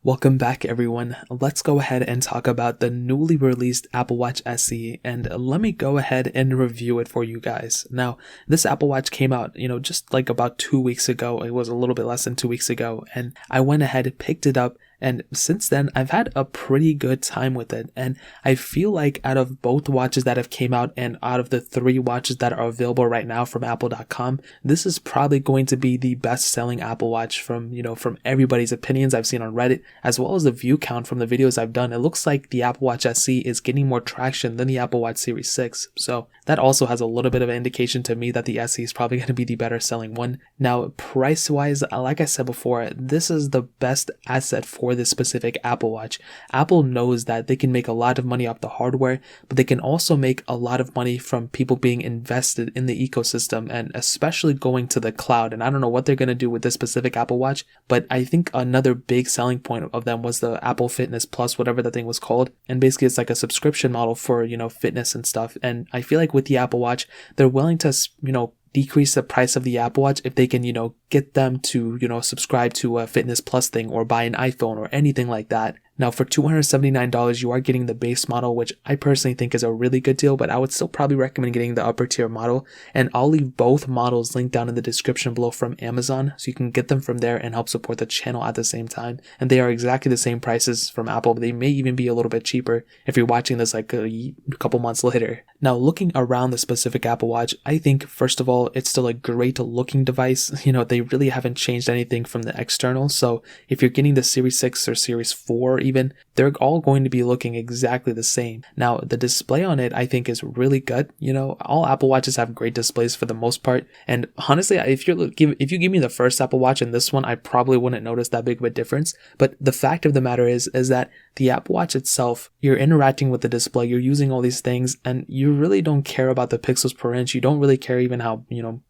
Welcome back everyone. Let's go ahead and talk about the newly released Apple Watch SE, and let me go ahead and review it for you guys. Now, this Apple Watch came out, just like about 2 weeks ago. It was a little bit less than 2 weeks ago, and I went ahead, picked it up, and since then, I've had a pretty good time with it. And I feel like out of both watches that have came out and out of the 3 watches that are available right now from Apple.com, this is probably going to be the best selling Apple Watch from everybody's opinions I've seen on Reddit, as well as the view count from the videos I've done. It looks like the Apple Watch SE is getting more traction than the Apple Watch Series 6. So that also has a little bit of an indication to me that the SE is probably going to be the better selling one. Now, price wise, like I said before, this is the best asset for this specific Apple Watch. Apple knows that they can make a lot of money off the hardware, but they can also make a lot of money from people being invested in the ecosystem and especially going to the cloud. And I don't know what they're going to do with this specific Apple Watch, but I think another big selling point of them was the Apple Fitness Plus, whatever that thing was called. And basically it's like a subscription model for, fitness and stuff. And I feel like with the Apple Watch, they're willing to, decrease the price of the Apple Watch if they can, get them to, subscribe to a Fitness Plus thing or buy an iPhone or anything like that. Now for $279, you are getting the base model, which I personally think is a really good deal, but I would still probably recommend getting the upper tier model. And I'll leave both models linked down in the description below from Amazon, so you can get them from there and help support the channel at the same time. And they are exactly the same prices from Apple. They may even be a little bit cheaper if you're watching this like a couple months later. Now looking around the specific Apple Watch, I think first of all, it's still a great looking device. They really haven't changed anything from the external. So if you're getting the Series 6 or Series 4 even, they're all going to be looking exactly the same. Now the display on it I think is really good. All Apple Watches have great displays for the most part, and honestly if you give me the first Apple Watch and this one, I probably wouldn't notice that big of a difference. But the fact of the matter is that the Apple Watch itself, you're interacting with the display, you're using all these things, and you really don't care about the pixels per inch. You don't really care even how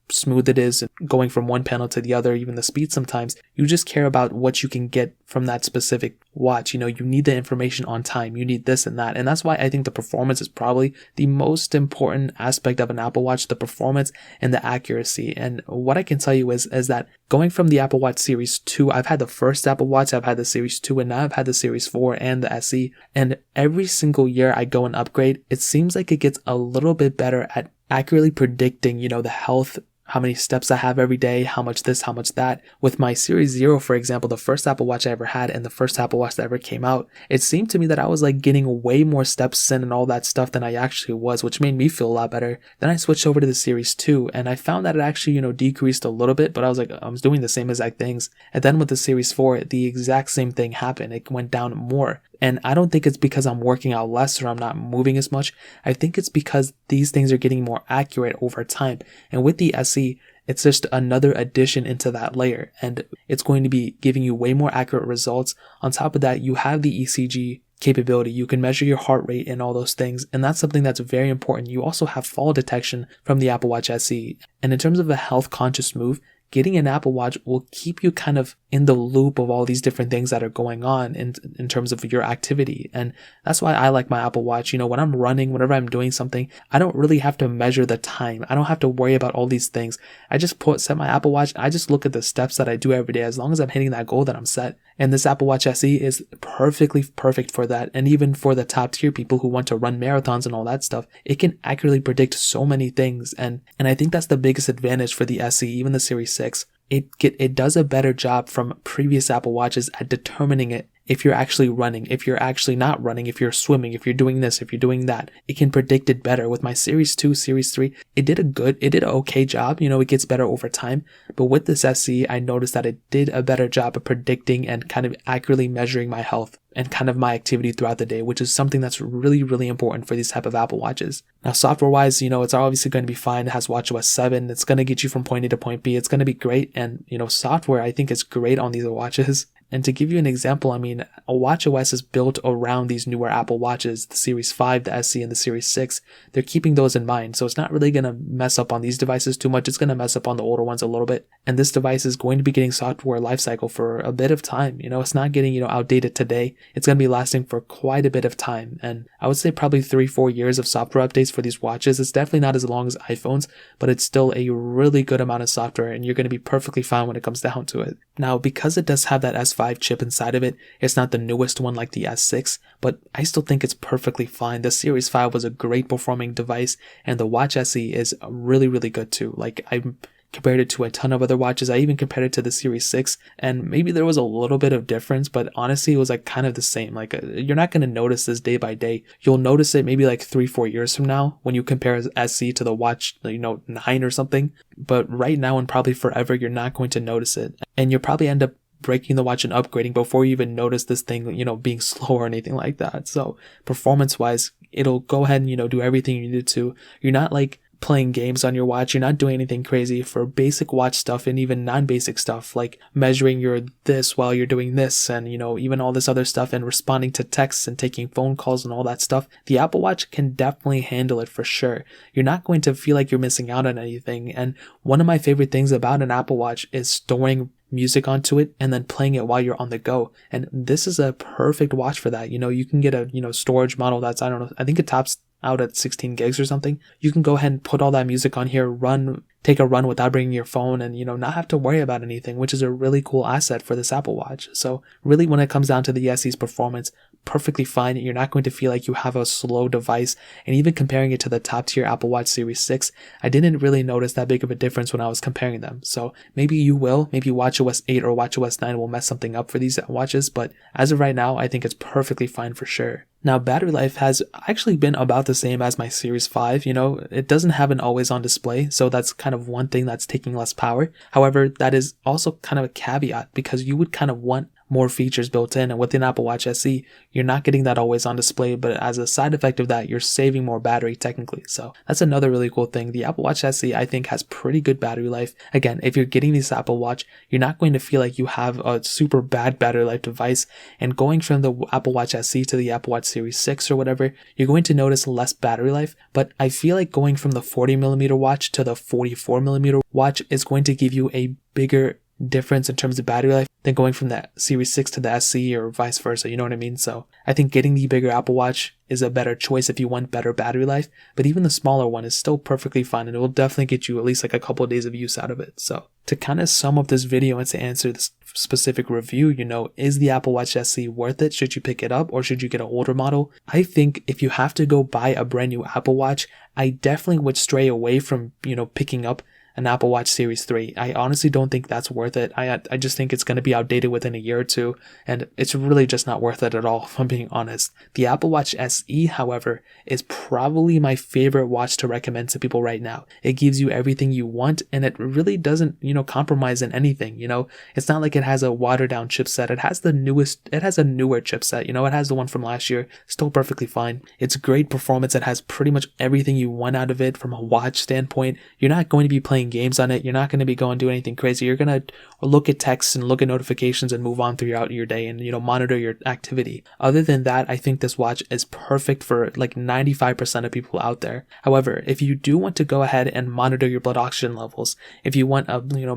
smooth it is going from one panel to the other, even the speed sometimes. You just care about what you can get from that specific watch. You need the information on time, you need this and that. And that's why I think the performance is probably the most important aspect of an Apple Watch, the performance and the accuracy. And what I can tell you is that going from the Apple Watch Series 2, I've had the first Apple Watch, I've had the Series 2, and now I've had the Series 4 and the SE. And every single year I go and upgrade, it seems like it gets a little bit better at accurately predicting, the health, how many steps I have every day, how much this, how much that. With my Series 0, for example, the first Apple Watch I ever had and the first Apple Watch that ever came out, it seemed to me that I was like getting way more steps in and all that stuff than I actually was, which made me feel a lot better. Then I switched over to the Series 2 and I found that it actually, decreased a little bit, but I was like, I was doing the same exact things. And then with the Series 4, the exact same thing happened. It went down more. And I don't think it's because I'm working out less or I'm not moving as much. I think it's because these things are getting more accurate over time. And with the SE, it's just another addition into that layer. And it's going to be giving you way more accurate results. On top of that, you have the ECG capability. You can measure your heart rate and all those things. And that's something that's very important. You also have fall detection from the Apple Watch SE. And in terms of a health conscious move, getting an Apple Watch will keep you kind of in the loop of all these different things that are going on in terms of your activity. And that's why I like my Apple Watch. When I'm running, whenever I'm doing something, I don't really have to measure the time. I don't have to worry about all these things. I just set my Apple Watch. I just look at the steps that I do every day. As long as I'm hitting that goal, that I'm set. And this Apple Watch SE is perfect for that. And even for the top tier people who want to run marathons and all that stuff, it can accurately predict so many things. And I think that's the biggest advantage for the SE, even the Series 6. It does a better job from previous Apple Watches at determining it. If you're actually running, if you're actually not running, if you're swimming, if you're doing this, if you're doing that, it can predict it better. With my Series 2, Series 3, it did an okay job. It gets better over time. But with this SE, I noticed that it did a better job of predicting and kind of accurately measuring my health and kind of my activity throughout the day, which is something that's really, really important for these type of Apple Watches. Now, software-wise, it's obviously going to be fine. It has watchOS 7. It's going to get you from point A to point B. It's going to be great. And, software, I think, is great on these watches. And to give you an example, a watchOS is built around these newer Apple Watches, the Series 5, the SE, and the Series 6. They're keeping those in mind. So it's not really going to mess up on these devices too much. It's going to mess up on the older ones a little bit. And this device is going to be getting software lifecycle for a bit of time. It's not getting, outdated today. It's going to be lasting for quite a bit of time. And I would say probably 3-4 years of software updates for these watches. It's definitely not as long as iPhones, but it's still a really good amount of software, and you're going to be perfectly fine when it comes down to it. Now, because it does have that S5 chip inside of it, it's not the newest one like the S6, but I still think it's perfectly fine. The Series 5 was a great performing device, and the Watch SE is really, really good too. Like, I compared it to a ton of other watches. I even compared it to the Series 6, and maybe there was a little bit of difference, but honestly, it was like kind of the same. Like, you're not going to notice this day by day. You'll notice it maybe like 3-4 years from now when you compare SE to the Watch, 9 or something. But right now and probably forever, you're not going to notice it. And you'll probably end up breaking the watch and upgrading before you even notice this thing, being slow or anything like that. So performance wise, it'll go ahead and, do everything you need to. You're not like playing games on your watch. You're not doing anything crazy. For basic watch stuff and even non-basic stuff like measuring your this while you're doing this and even all this other stuff and responding to texts and taking phone calls and all that stuff, the Apple Watch can definitely handle it for sure. You're not going to feel like you're missing out on anything. And one of my favorite things about an Apple Watch is storing music onto it and then playing it while you're on the go. And this is a perfect watch for that. You can get a storage model that's, I don't know, I think it tops out at 16 gigs or something. You can go ahead and put all that music on here, take a run without bringing your phone, and not have to worry about anything, which is a really cool asset for this Apple Watch. So really, when it comes down to the SE's performance, perfectly fine. You're not going to feel like you have a slow device. And even comparing it to the top tier Apple Watch Series 6, I didn't really notice that big of a difference when I was comparing them. So maybe you will. Maybe watchOS 8 or watchOS 9 will mess something up for these watches, but as of right now, I think it's perfectly fine for sure. Now, battery life has actually been about the same as my Series 5. It doesn't have an always on display, so that's kind of one thing that's taking less power. However, that is also kind of a caveat because you would kind of want more features built in, and within Apple Watch SE, you're not getting that always on display, but as a side effect of that, you're saving more battery technically. So that's another really cool thing. The Apple Watch SE, I think, has pretty good battery life. Again, if you're getting this Apple Watch, you're not going to feel like you have a super bad battery life device, and going from the Apple Watch SE to the Apple Watch Series 6 or whatever, you're going to notice less battery life, but I feel like going from the 40mm watch to the 44mm watch is going to give you a bigger difference in terms of battery life than going from the Series 6 to the SE or vice versa, you know what I mean? So I think getting the bigger Apple Watch is a better choice if you want better battery life, but even the smaller one is still perfectly fine and it will definitely get you at least like a couple of days of use out of it. So to kind of sum up this video and to answer this specific review, is the Apple Watch SE worth it? Should you pick it up or should you get an older model? I think if you have to go buy a brand new Apple Watch, I definitely would stray away from, picking up an Apple Watch Series 3. I honestly don't think that's worth it. I just think it's going to be outdated within a year or two, and it's really just not worth it at all, if I'm being honest. The Apple Watch SE, however, is probably my favorite watch to recommend to people right now. It gives you everything you want, and it really doesn't, compromise in anything. It's not like it has a watered down chipset. It has a newer chipset. It has the one from last year, still perfectly fine. It's great performance. It has pretty much everything you want out of it from a watch standpoint. You're not going to be playing games on it. You're not going to be going to do anything crazy. You're going to look at texts and look at notifications and move on throughout your day and, monitor your activity. Other than that, I think this watch is perfect for like 95% of people out there. However, if you do want to go ahead and monitor your blood oxygen levels, if you want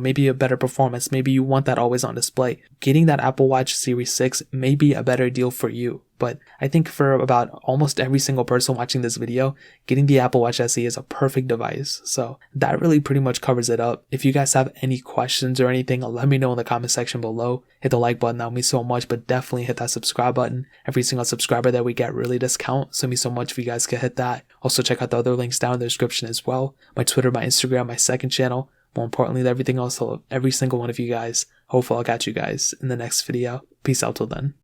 maybe a better performance, maybe you want that always on display, getting that Apple Watch Series 6 may be a better deal for you. But I think for about almost every single person watching this video, getting the Apple Watch SE is a perfect device. So that really pretty much covers it up. If you guys have any questions or anything, let me know in the comment section below. Hit the like button, that would mean so much, but definitely hit that subscribe button. Every single subscriber that we get really does count, so it means so much if you guys could hit that. Also check out the other links down in the description as well. My Twitter, my Instagram, my second channel. More importantly, everything else, every single one of you guys. Hopefully I'll catch you guys in the next video. Peace out till then.